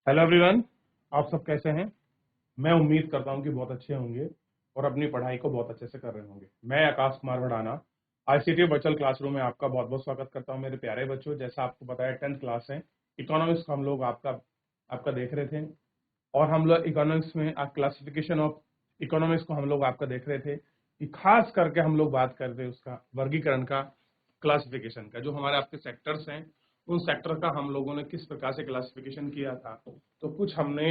Hello everyone, आप सब कैसे हैं। मैं उम्मीद करता हूं कि बहुत अच्छे होंगे और अपनी पढ़ाई को बहुत अच्छे से कर रहे होंगे। मैं Akash Kumar Bhadana ICT virtual classroom में आपका बहुत बहुत स्वागत करता हूं। मेरे प्यारे बच्चों, जैसा आपको पता है 10th क्लास है, इकोनॉमिक्स को हम लोग आपका आपका देख रहे थे और हम लोग इकोनॉमिक्स में क्लासिफिकेशन ऑफ इकोनॉमिक्स को हम लोग आपका देख रहे थे कि खास करके हम लोग बात कर रहे थे उसका वर्गीकरण का, क्लासिफिकेशन का। जो हमारे आपके सेक्टर्स हैं, उन सेक्टर का हम लोगों ने किस प्रकार से क्लासिफिकेशन किया था। तो कुछ हमने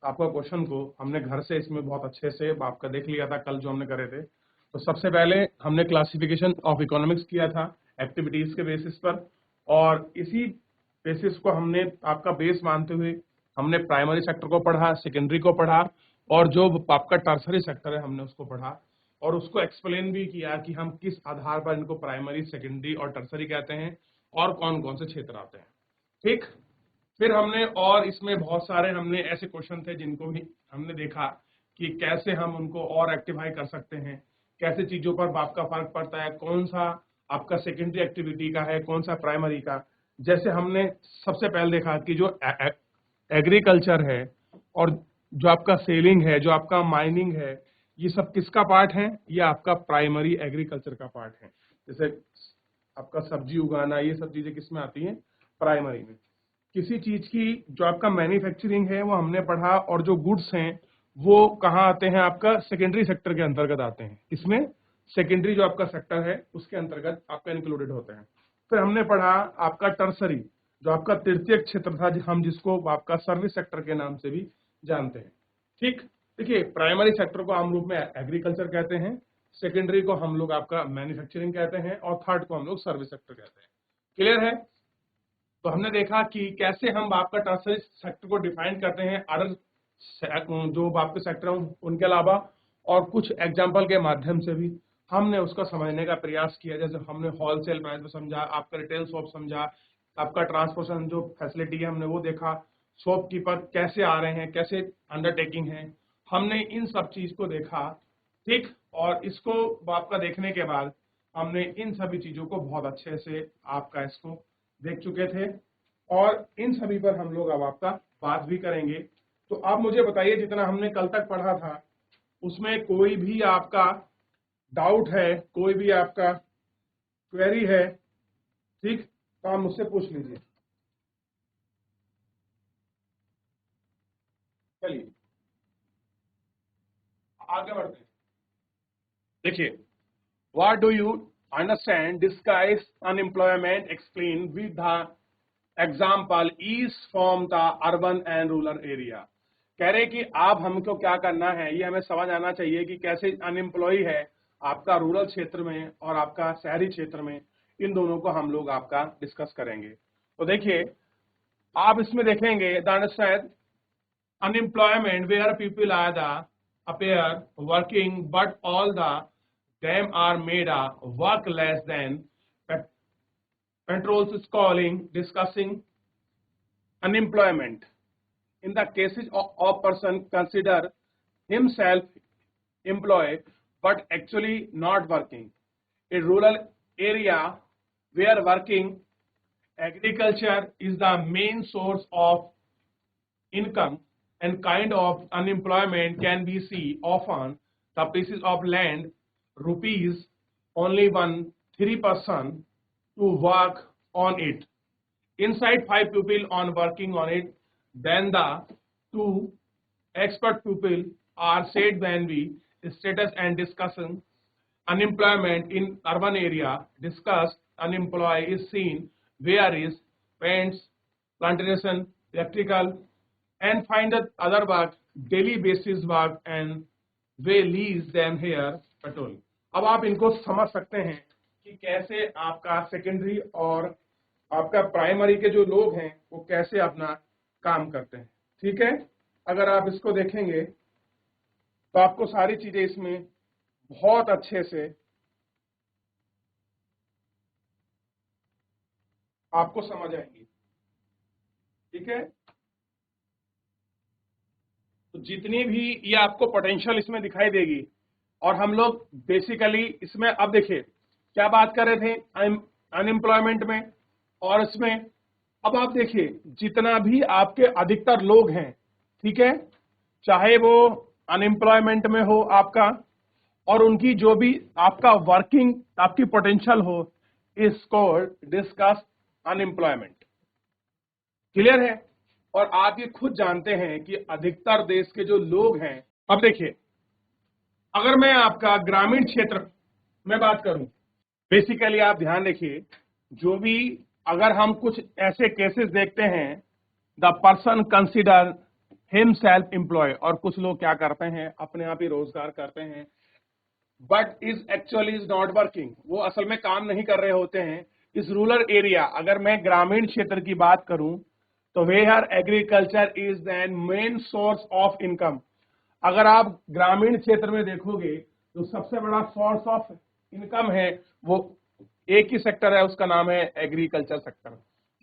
आपका क्वेश्चन को हमने घर से इसमें बहुत अच्छे से आपका देख लिया था कल जो हमने करे थे। तो सबसे पहले हमने क्लासिफिकेशन ऑफ इकोनॉमिक्स किया था एक्टिविटीज के बेसिस पर, और इसी बेसिस को हमने आपका बेस मानते हुए हमने प्राइमरी सेक्टर को पढ़ा, सेकेंडरी को पढ़ा, और जो आपका टर्सरी सेक्टर है हमने उसको पढ़ा और उसको एक्सप्लेन भी किया कि हम किस आधार पर इनको प्राइमरी, सेकेंडरी और टर्सरी कहते हैं और कौन कौन से क्षेत्र आते हैं। ठीक। फिर हमने और इसमें बहुत सारे हमने ऐसे क्वेश्चन थे जिनको भी हमने देखा कि कैसे हम उनको और एक्टिवाई कर सकते हैं, कैसे चीजों पर आपका फर्क पड़ता है, कौन सा आपका सेकेंडरी एक्टिविटी का है, कौन सा प्राइमरी का। जैसे हमने सबसे पहले देखा कि जो एग्रीकल्चर है और जो आपका सेलिंग है, जो आपका माइनिंग है, ये सब किसका पार्ट है? ये आपका प्राइमरी एग्रीकल्चर का पार्ट है। जैसे आपका सब्जी उगाना, ये सब चीजें किस में आती हैं? प्राइमरी में। किसी चीज की जो आपका मैन्युफैक्चरिंग है वो हमने पढ़ा, और जो गुड्स हैं वो कहाँ आते हैं? आपका सेकेंडरी सेक्टर के अंतर्गत आते हैं। इसमें सेकेंडरी जो आपका सेक्टर है उसके अंतर्गत आपका इंक्लूडेड होते हैं। फिर हमने पढ़ा आपका टर्सरी, जो आपका तृतीय क्षेत्र था, हम जिसको आपका सर्विस सेक्टर के नाम से भी जानते हैं। ठीक। देखिए, प्राइमरी सेक्टर को हम लोग में एग्रीकल्चर कहते हैं, सेकेंडरी को हम लोग आपका मैन्युफैक्चरिंग कहते हैं, और थर्ड को हम लोग सर्विस सेक्टर कहते हैं। क्लियर है? तो हमने देखा कि कैसे हम आपका टर्सरी सेक्टर को डिफाइन करते हैं अदर जो आपके सेक्टर हैं उनके अलावा, और कुछ एग्जाम्पल के माध्यम से भी हमने उसको समझने का प्रयास किया। जैसे हमने होलसेल प्राइस में समझा, आपका रिटेल शॉप समझा, आपका ट्रांसपोर्टेशन जो फैसिलिटी है हमने वो देखा, शॉपकीपर कैसे आ रहे हैं, कैसे अंडरटेकिंग है, हमने इन सब चीज को देखा। ठीक। और इसको आपका देखने के बाद हमने इन सभी चीजों को बहुत अच्छे से आपका इसको देख चुके थे, और इन सभी पर हम लोग अब आपका बात भी करेंगे। तो आप मुझे बताइए, जितना हमने कल तक पढ़ा था उसमें कोई भी आपका डाउट है, कोई भी आपका क्वेरी है? ठीक, तो आप मुझसे पूछ लीजिए। चलिए आगे बढ़ते हैं। देखिए, what do you understand disguise unemployment explain with the example is from the urban and rural area. कह रहे कि आप हमको क्या करना है, ये हमें समझ आना चाहिए कि कैसे अनएम्प्लॉय है आपका रूरल क्षेत्र में और आपका शहरी क्षेत्र में, इन दोनों को हम लोग आपका डिस्कस करेंगे। तो देखिए, आप इसमें देखेंगे the understand unemployment where people are the appear working but all the them are made a work less than controls calling discussing unemployment in the cases of person consider himself employed but actually not working. A rural area where working agriculture is the main source of income and kind of unemployment can be seen often the pieces of land rupees only 1 3% to work on it. Inside 5 people on working on it, then the two expert people are said when we status and discussion unemployment in urban area. Discuss unemployed is seen where is paints, plantation, electrical, and find the other work, daily basis work, and we lease them here petrol. अब आप इनको समझ सकते हैं कि कैसे आपका secondary और आपका प्राइमरी के जो लोग हैं वो कैसे अपना काम करते हैं। ठीक है, अगर आप इसको देखेंगे तो आपको सारी चीजें इसमें बहुत अच्छे से आपको समझ आएंगी। ठीक है, तो जितनी भी ये आपको पोटेंशियल इसमें दिखाई देगी, और हम लोग बेसिकली इसमें अब देखिए क्या बात कर रहे थे अनएम्प्लॉयमेंट में, और इसमें अब आप देखिए, जितना भी आपके अधिकतर लोग हैं, ठीक है, चाहे वो अनएम्प्लॉयमेंट में हो आपका, और उनकी जो भी आपका वर्किंग आपकी पोटेंशियल हो, is called discuss unemployment. Clear है? और आप ये खुद जानते हैं कि अधिकतर देश के जो लोग हैं, अब देखिए, अगर मैं आपका ग्रामीण क्षेत्र में बात करूं, बेसिकली आप ध्यान रखिए, जो भी अगर हम कुछ ऐसे केसेस देखते हैं, the person consider himself employ, और कुछ लोग क्या करते हैं, अपने आप ही रोजगार करते हैं, but is actually is not working, वो असल में काम नहीं कर रहे होते हैं। इस रूरल एरिया, अगर मैं ग्रामीण क्षेत्र की बात करूं, तो where agriculture is an main source of income. अगर आप ग्रामीण क्षेत्र में देखोगे तो सबसे बड़ा सोर्स ऑफ इनकम है वो एक ही सेक्टर है, उसका नाम है एग्रीकल्चर सेक्टर।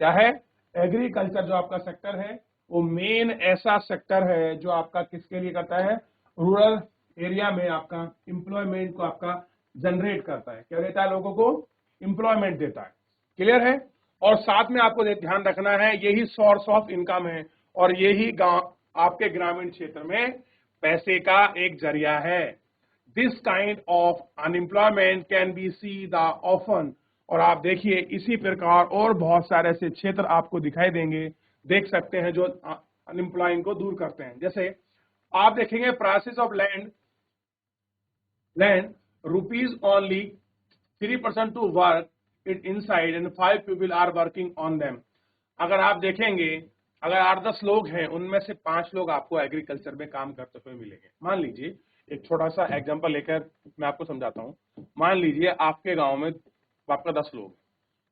क्या है? एग्रीकल्चर जो आपका सेक्टर है वो मेन ऐसा सेक्टर है जो आपका किसके लिए करता है, रूरल एरिया में आपका एम्प्लॉयमेंट को आपका जनरेट करता है। क्या देता है? लोगों को एम्प्लॉयमेंट देता है। क्लियर है? और साथ में आपको ध्यान रखना है, यही सोर्स ऑफ इनकम है, और यही गांव आपके ग्रामीण क्षेत्र में पैसे का एक जरिया है। This kind of unemployment can be see the often, और आप देखिए इसी प्रकार और बहुत सारे ऐसे क्षेत्र आपको दिखाई देंगे, देख सकते हैं, जो अनएम्प्लॉयमेंट को दूर करते हैं। जैसे आप देखेंगे prices of land rupees only 3% to work it inside and 5 people are working on them. अगर आप देखेंगे, अगर 8-10 लोग हैं, उनमें से 5 लोग आपको एग्रीकल्चर में काम करते हुए मिलेंगे। मान लीजिए, एक छोटा सा एग्जांपल लेकर मैं आपको समझाता हूं। मान लीजिए आपके गांव में आपका 10 लोग हैं,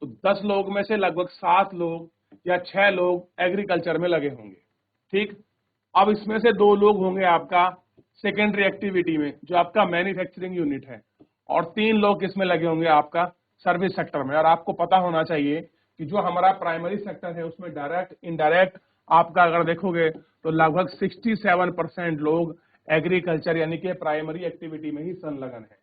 तो 10 लोग में से लगभग 7 लोग या 6 लोग एग्रीकल्चर में लगे होंगे। ठीक, अब इसमें से 2 लोग होंगे आपका सेकेंडरी एक्टिविटी में, जो आपका मैन्युफैक्चरिंग यूनिट है, और 3 लोग इसमें लगे होंगे आपका सर्विस सेक्टर में। और आपको पता होना चाहिए कि जो हमारा प्राइमरी सेक्टर है उसमें डायरेक्ट इनडायरेक्ट आपका अगर देखोगे तो लगभग 67% लोग एग्रीकल्चर यानी कि प्राइमरी एक्टिविटी में ही संलग्न है।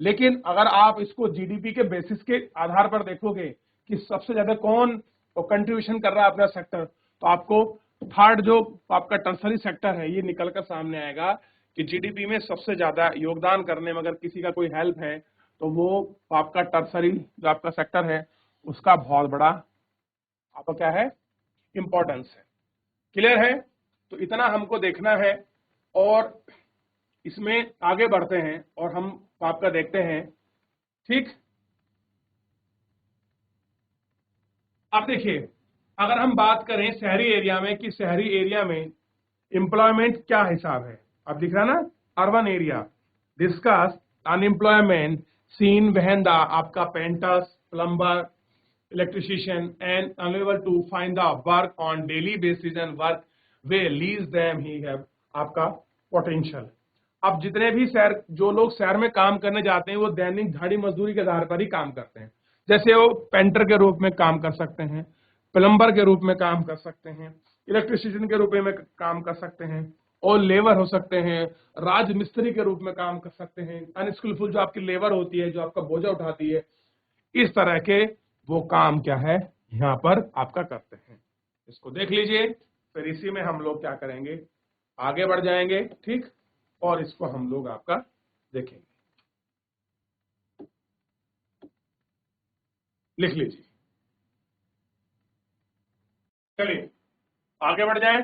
लेकिन अगर आप इसको जीडीपी के बेसिस के आधार पर देखोगे कि सबसे ज्यादा कौन कंट्रीब्यूशन कर रहा है अपना सेक्टर, तो आपको थर्ड जो आपका टर्सरी सेक्टर है ये निकलकर सामने आएगा कि जीडीपी में सबसे ज्यादा योगदान करने में अगर किसी का कोई हेल्प है तो वो आपका टर्सरी जो आपका सेक्टर है उसका बहुत बड़ा आपका क्या है, इंपॉर्टेंस है। क्लियर है? तो इतना हमको देखना है, और इसमें आगे बढ़ते हैं और हम आपका देखते हैं। ठीक, अब देखिए, अगर हम बात करें शहरी एरिया में कि शहरी एरिया में एम्प्लॉयमेंट क्या हिसाब है, अब दिख रहा ना, urban area discuss unemployment scene when the आपका painters, plumber, electrician and unable to find the work on daily basis and work where least them he have आपका potential। अब जितने भी शहर जो लोग शहर में काम करने जाते हैं वो दैनिक दिहाड़ी मजदूरी के आधार पर ही काम करते हैं। जैसे वो पेंटर के रूप में काम कर सकते हैं, प्लम्बर के रूप में काम कर सकते हैं, इलेक्ट्रिशियन के रूप में काम कर सकते हैं, और लेबर हो सकते हैं, राज मिस्त्री के रूप में काम कर सकते हैं, अनस्किलफुल जो आपकी लेबर होती है जो आपका बोझा उठाती है, इस तरह के वो काम क्या है यहां पर आपका करते हैं। इसको देख लीजिए, फिर इसी में हम लोग क्या करेंगे, आगे बढ़ जाएंगे। ठीक, और इसको हम लोग आपका देखेंगे। लिख लीजिए, चलिए आगे बढ़ जाएं।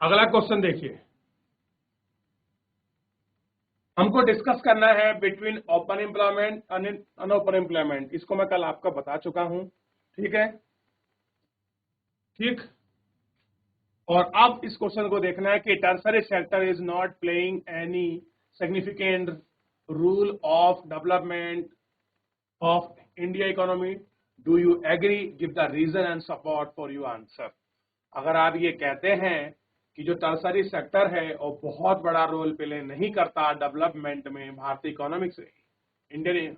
अगला क्वेश्चन देखिए, हमको डिस्कस करना है between open employment and अनओपन employment. इसको मैं कल आपका बता चुका हूं। ठीक है, ठीक, और अब इस क्वेश्चन को देखना है कि tertiary sector is not playing any significant role of development of India economy. Do you agree? Give the reason and support for your answer. अगर आप ये कहते हैं कि जो टर्सरी सेक्टर है वो बहुत बड़ा रोल प्ले नहीं करता डेवलपमेंट में, भारतीय इकोनॉमिक्स इंडियन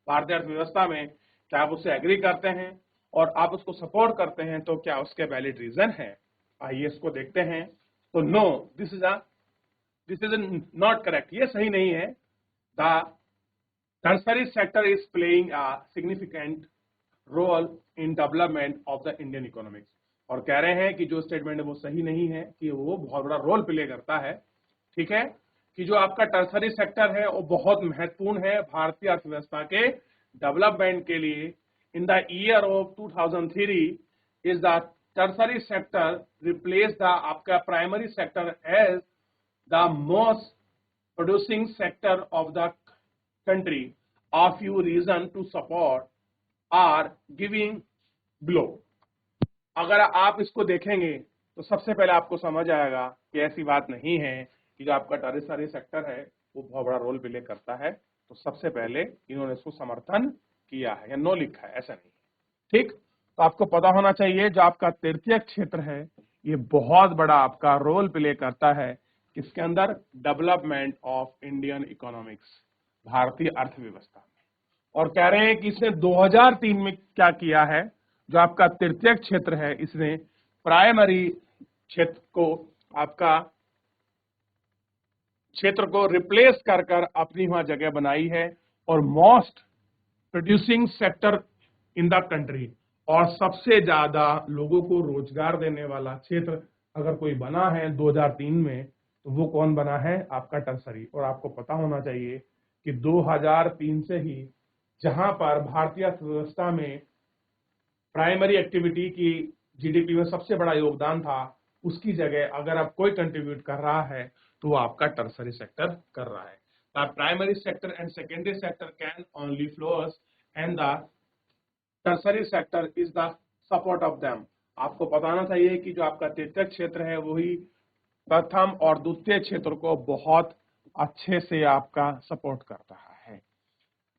भारतीय अर्थव्यवस्था में, क्या आप उससे एग्री करते हैं और आप उसको सपोर्ट करते हैं, तो क्या उसके वैलिड रीजन है? आइए इसको देखते हैं। तो no, this is not correct, ये सही नहीं है। The tertiary sector is playing a significant role in development of the Indian economics. और कह रहे हैं कि जो स्टेटमेंट है वो सही नहीं है, कि वो बहुत बड़ा रोल प्ले करता है, ठीक है, कि जो आपका टर्सरी सेक्टर है वो बहुत महत्वपूर्ण है भारतीय अर्थव्यवस्था के डेवलपमेंट के लिए। In the year of 2003 is the tertiary sector replace the आपका primary sector as the most producing sector of the country. A few reasons to support are giving below. अगर आप इसको देखेंगे तो सबसे पहले आपको समझ आएगा कि ऐसी बात नहीं है कि जो आपका टर्सरी सेक्टर है वो बहुत बड़ा रोल प्ले करता है। तो सबसे पहले इन्होंने इसको समर्थन किया है या नो लिखा है, ऐसा नहीं है, ठीक। तो आपको पता होना चाहिए जो आपका तृतीय क्षेत्र है ये बहुत बड़ा आपका रोल प्ले करता है किसके अंदर, डेवलपमेंट ऑफ इंडियन इकोनॉमिक्स, भारतीय अर्थव्यवस्था में। और कह रहे हैं कि इसने 2003 में क्या किया है, जो आपका तृतीय क्षेत्र है इसने प्राइमरी क्षेत्र को आपका क्षेत्र को रिप्लेस कर कर अपनी वहां जगह बनाई है और most producing sector in the country, और सबसे ज्यादा लोगों को रोजगार देने वाला क्षेत्र अगर कोई बना है 2003 में तो वो कौन बना है, आपका टर्सरी। और आपको पता होना चाहिए कि 2003 से ही जहां पर भारतीय अर्थव्यवस्था में प्राइमरी एक्टिविटी की जीडीपी में सबसे बड़ा योगदान था, उसकी जगह अगर अब कोई कंट्रीब्यूट कर रहा है तो वो आपका टर्सरी सेक्टर कर रहा है। The primary sector and secondary sector can only flows and the tertiary sector is the support of them. आपको बताना चाहिए कि जो आपका तृतीय क्षेत्र है वही प्रथम और द्वितीय क्षेत्र को बहुत अच्छे से आपका सपोर्ट कर रहा है।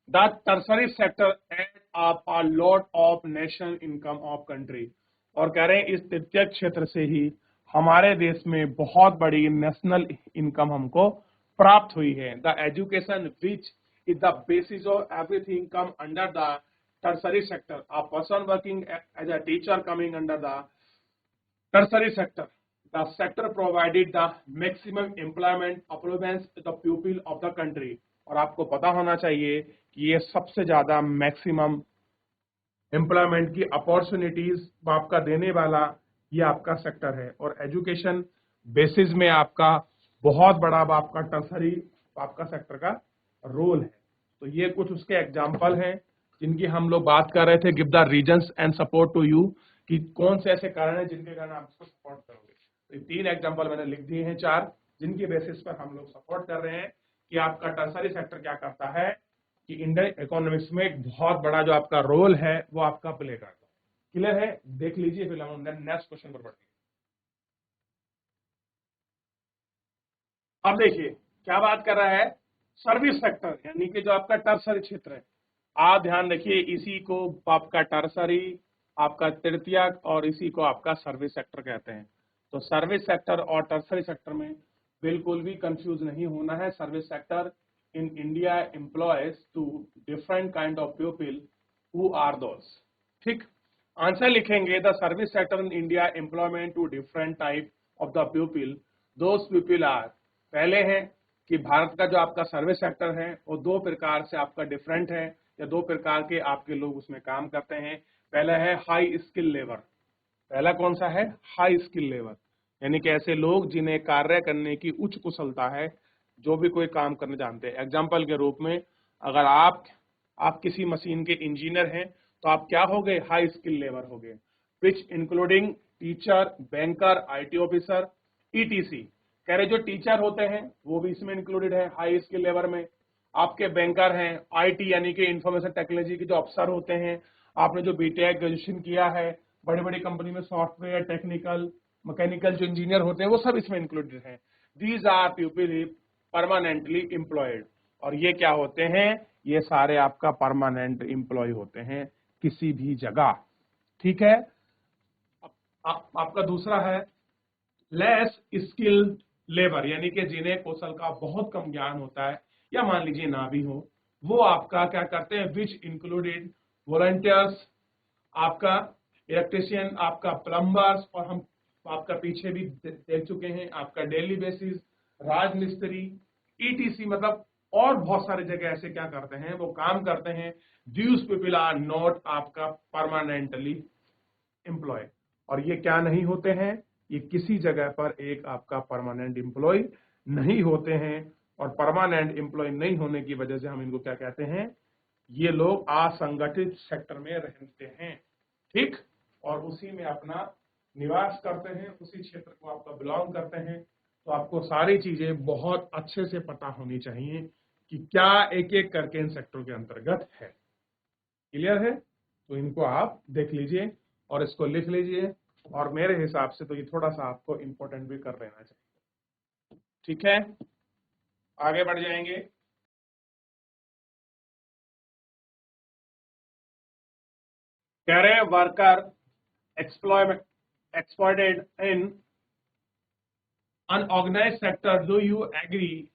The tertiary sector add up a lot of national income of country. और कह रहे हैं इस तृतीय क्षेत्र से ही हमारे देश में बहुत बड़ी नेशनल इनकम हमको प्राप्त हुई है। The education which is the basis of everything come under the tertiary sector. A person working as a teacher coming under the tertiary sector. The sector provided the maximum employment opportunities to the people of the country। और आपको पता होना चाहिए कि ये सबसे ज्यादा maximum employment की अपॉर्चुनिटीज आपका देने वाला ये आपका सेक्टर है। और एजुकेशन बेसिस में आपका बहुत बड़ा आपका टर्सरी आपका सेक्टर का रोल है। तो ये कुछ उसके एग्जाम्पल हैं जिनकी हम लोग बात कर रहे थे। Give the reasons and support to you, कि कौन से ऐसे कारण है जिनके कारण आप इसको सपोर्ट करोगे। तो 3 एग्जाम्पल मैंने लिख दिए हैं, 4, जिनकी बेसिस पर हम लोग सपोर्ट कर रहे हैं कि आपका टर्सरी सेक्टर क्या करता है कि इंडियन इकोनॉमिक्स में एक बहुत बड़ा जो आपका रोल है वो आपका प्ले करता है। क्लियर है, देख लीजिए, फिर हम नेक्स्ट क्वेश्चन पर बढ़ते हैं। अब देखिए क्या बात कर रहा है, सर्विस सेक्टर यानी कि जो आपका टर्सरी क्षेत्र है। आप ध्यान रखिए, इसी को आपका टर्सरी, आपका तृतीयक और इसी को आपका सर्विस सेक्टर कहते हैं। तो सर्विस सेक्टर और टर्सरी सेक्टर में बिल्कुल भी कंफ्यूज नहीं होना है। Service sector in India employs two different kind of people, who are those, ठीक। आंसर लिखेंगे, the service sector in India employment two different type of the people, those people are. पहले है कि भारत का जो आपका सर्विस सेक्टर है वो 2 प्रकार से आपका डिफरेंट है, या 2 प्रकार के आपके लोग उसमें काम करते हैं। पहला है हाई स्किल लेबर। पहला कौन सा है, हाई स्किल लेबर, यानी कि ऐसे लोग जिन्हें कार्य करने की उच्च कुशलता है, जो भी कोई काम करने जानते हैं। एग्जाम्पल के रूप में अगर आप किसी मशीन के इंजीनियर हैं तो आप क्या हो गए, हाई स्किल लेबर हो गए। Which including teacher, banker, IT officer, ETC। कह रहे जो टीचर होते हैं वो भी इसमें इंक्लूडेड है हाई स्किल लेबर में। आपके बैंकर हैं, IT यानी कि इंफॉर्मेशन टेक्नोलॉजी के जो अफसर होते हैं, आपने जो बीटेक ग्रेजुएशन किया है, बड़ी बड़ी कंपनी में सॉफ्टवेयर, टेक्निकल, मैकेनिकल जो इंजीनियर होते हैं वो सब इसमें इंक्लूडेड हैं। These are people permanently employed. और ये क्या होते हैं, ये सारे आपका परमानेंट एम्प्लॉय होते हैं किसी भी जगह, ठीक है। आपका दूसरा है लेस स्किल्ड लेबर, यानी कि जिन्हें कौशल का बहुत कम ज्ञान होता है या मान लीजिए ना भी हो, वो आपका क्या करते हैं, विच इंक्लूडेड वॉलंटियर्स, आपका इलेक्ट्रिशियन, आपका प्लम्बर्स, और हम आपका पीछे भी देख चुके हैं आपका डेली बेसिस, राजमिस्त्री, ETC मतलब और बहुत सारी जगह ऐसे क्या करते हैं, वो काम करते हैं, दीज पीपल आर नॉट आपका परमानेंटली एम्प्लॉय, और ये क्या नहीं होते हैं, ये किसी जगह पर एक आपका परमानेंट एम्प्लॉय नहीं होते हैं, और परमानेंट एम्प्लॉय नहीं होने की वजह से हम इनको क्या कहते हैं, ये लोग असंगठित सेक्टर में रहते हैं, ठीक, और उसी में अपना निवास करते हैं, उसी क्षेत्र को आपका बिलोंग करते हैं। तो आपको सारी चीजें बहुत अच्छे से पता होनी चाहिए कि क्या एक एक करके इन सेक्टर के अंतर्गत है। क्लियर है? तो इनको आप देख लीजिए और इसको लिख लीजिए, और मेरे हिसाब से तो ये थोड़ा सा आपको इंपॉर्टेंट भी कर लेना चाहिए। ठीक है, आगे बढ़ जाएंगे। कह रहे हैं worker exploited in unorganized sector. Do you agree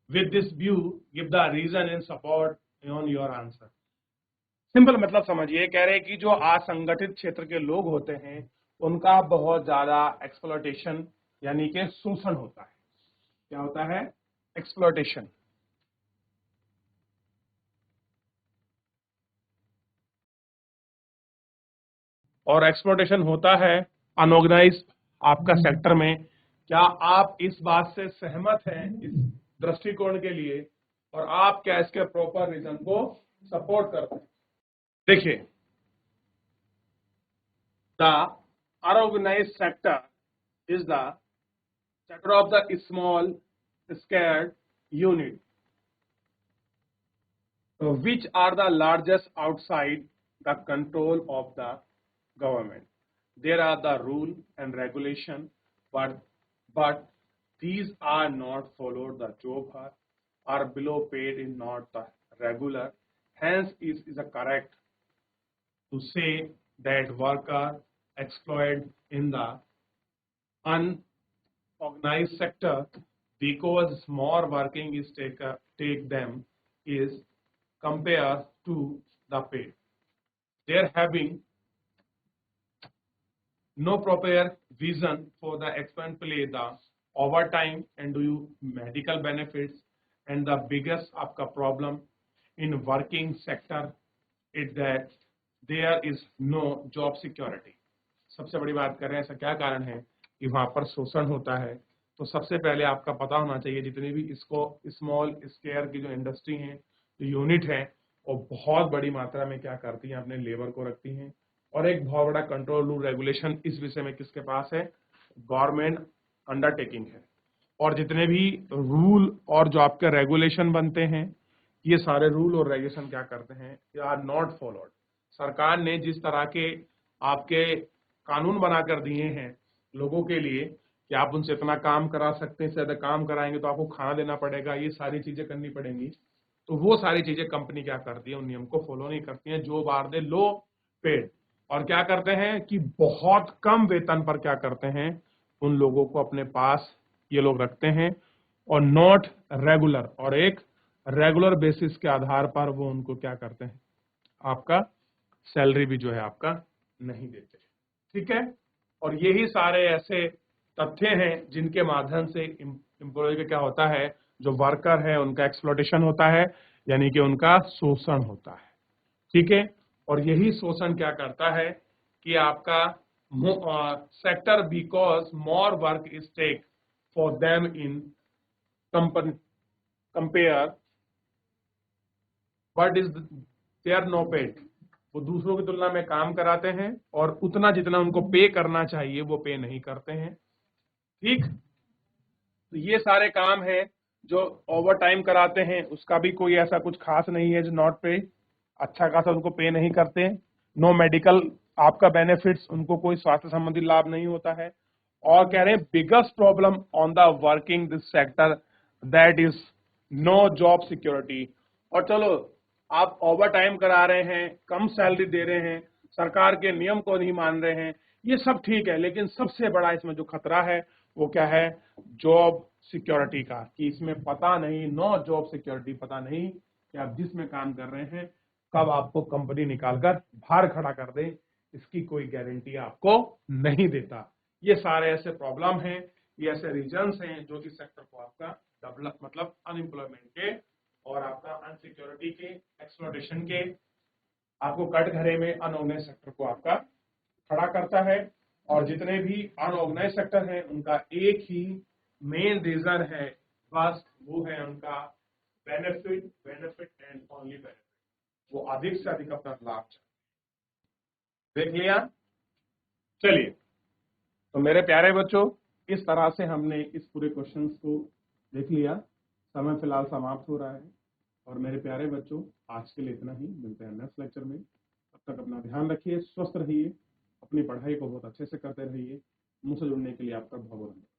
with this view? Give the reason and support on your answer. Simple मतलब समझिए, कह रहे हैं कि जो असंगठित क्षेत्र के लोग होते हैं उनका बहुत ज्यादा एक्सप्लॉयटेशन यानी कि शोषण होता है। क्या होता है? एक्सप्लॉयटेशन। और एक्सप्लॉयटेशन होता है अनऑर्गेनाइज आपका सेक्टर में। क्या आप इस बात से सहमत हैं इस दृष्टिकोण के लिए, और आप क्या इसके प्रॉपर रीजन को सपोर्ट करते हैं? देखिए, the unorganised sector is the sector of the small scale unit which are the largest outside the control of the government. There are the rule and regulation, but these are not followed. The job are below paid in not the regular. Hence, is a correct to say that worker exploited in the unorganized sector because more working is take them is compared to the pay. They're having no proper vision for the expand play, the overtime and do medical benefits, and the biggest आपका problem in working sector is that there is no job security. सबसे बड़ी बात कर रहे हैं, ऐसा क्या कारण है कि वहां पर शोषण होता है? तो सबसे पहले आपका पता होना चाहिए जितनी भी इसको स्मॉल स्केल की जो इंडस्ट्री है, जो यूनिट है, वो बहुत बड़ी मात्रा में क्या करती हैं, अपने लेबर को रखती हैं, और एक बहुत बड़ा कंट्रोल रूल रेगुलेशन इस विषय में किसके पास है? गवर्नमेंट अंडरटेकिंग है। और जितने भी रूल और जो आपके रेगुलेशन बनते हैं, ये सारे रूल और रेगुलेशन क्या करते हैं, ये आर नॉट फॉलोड। सरकार ने जिस तरह के आपके कानून बनाकर दिए हैं लोगों के लिए कि आप उनसे इतना काम करा सकते हैं, इससे ज्यादा काम कराएंगे तो आपको खाना देना पड़ेगा, ये सारी चीजें करनी पड़ेंगी, तो वो सारी चीजें कंपनी क्या करती है, उन नियम को फॉलो नहीं करती है, जो बार दे लो पेड, और क्या करते हैं कि बहुत कम वेतन पर क्या करते हैं, उन लोगों को अपने पास ये लोग रखते हैं, और नॉट रेगुलर, और एक रेगुलर बेसिस के आधार पर वो उनको क्या करते हैं, आपका सैलरी भी जो है आपका नहीं देते। ठीक है, और यही सारे ऐसे तथ्य हैं जिनके माध्यम से एम्प्लॉय का क्या होता है, जो वर्कर है उनका एक्सप्लॉयटेशन होता है, यानी कि उनका शोषण होता है। ठीक है, और यही शोषण क्या करता है कि आपका sector because more work is take for them in compare but is there no paid. वो दूसरों की तुलना में काम कराते हैं और उतना जितना उनको पे करना चाहिए वो पे नहीं करते हैं। ठीक, तो ये सारे काम है जो ओवर टाइम कराते हैं, उसका भी कोई ऐसा कुछ खास नहीं है जो नॉट पे, अच्छा खासा उनको पे नहीं करते। नो मेडिकल आपका बेनिफिट्स, उनको कोई स्वास्थ्य संबंधी लाभ नहीं होता है। और कह रहे हैं biggest problem on the working this sector that is no job security. और चलो आप ओवर टाइम करा रहे हैं, कम सैलरी दे रहे हैं, सरकार के नियम को नहीं मान रहे हैं, ये सब ठीक है, लेकिन सबसे बड़ा इसमें जो खतरा है वो क्या है, जॉब सिक्योरिटी का, कि इसमें पता नहीं, नो जॉब सिक्योरिटी, पता नहीं कि आप जिसमें काम कर रहे हैं कब आपको कंपनी निकालकर बाहर खड़ा कर दे, इसकी कोई गारंटी आपको नहीं देता। ये सारे ऐसे प्रॉब्लम हैं, ये ऐसे रीजंस हैं जो इस सेक्टर को आपका डेवलप मतलब अनएम्प्लॉयमेंट के और आपका अनसिक्योरिटी के, एक्सप्लॉयटेशन के, आपको कटघरे में अनऑर्गेनाइज सेक्टर को आपका खड़ा करता है। और जितने भी अनऑर्गेनाइज सेक्टर हैं उनका एक ही मेन रीजन है, बस वो है उनका benefit, benefit and only benefit. वो अधिक से अधिक अपना लाभ चाहते हैं। देख लिया? चलिए, तो मेरे प्यारे बच्चों, इस तरह से हमने इस पूरे क्वेश्चंस को देख लिया। समय फिलहाल समाप्त हो रहा है और मेरे प्यारे बच्चों, आज के लिए इतना ही। मिलते हैं नेक्स्ट लेक्चर में। तब तक अपना ध्यान रखिए, स्वस्थ रहिए, अपनी पढ़ाई को बहुत अच्छे से करते रहिए। मुझसे जुड़ने के लिए आपका बहुत बहुत धन्यवाद।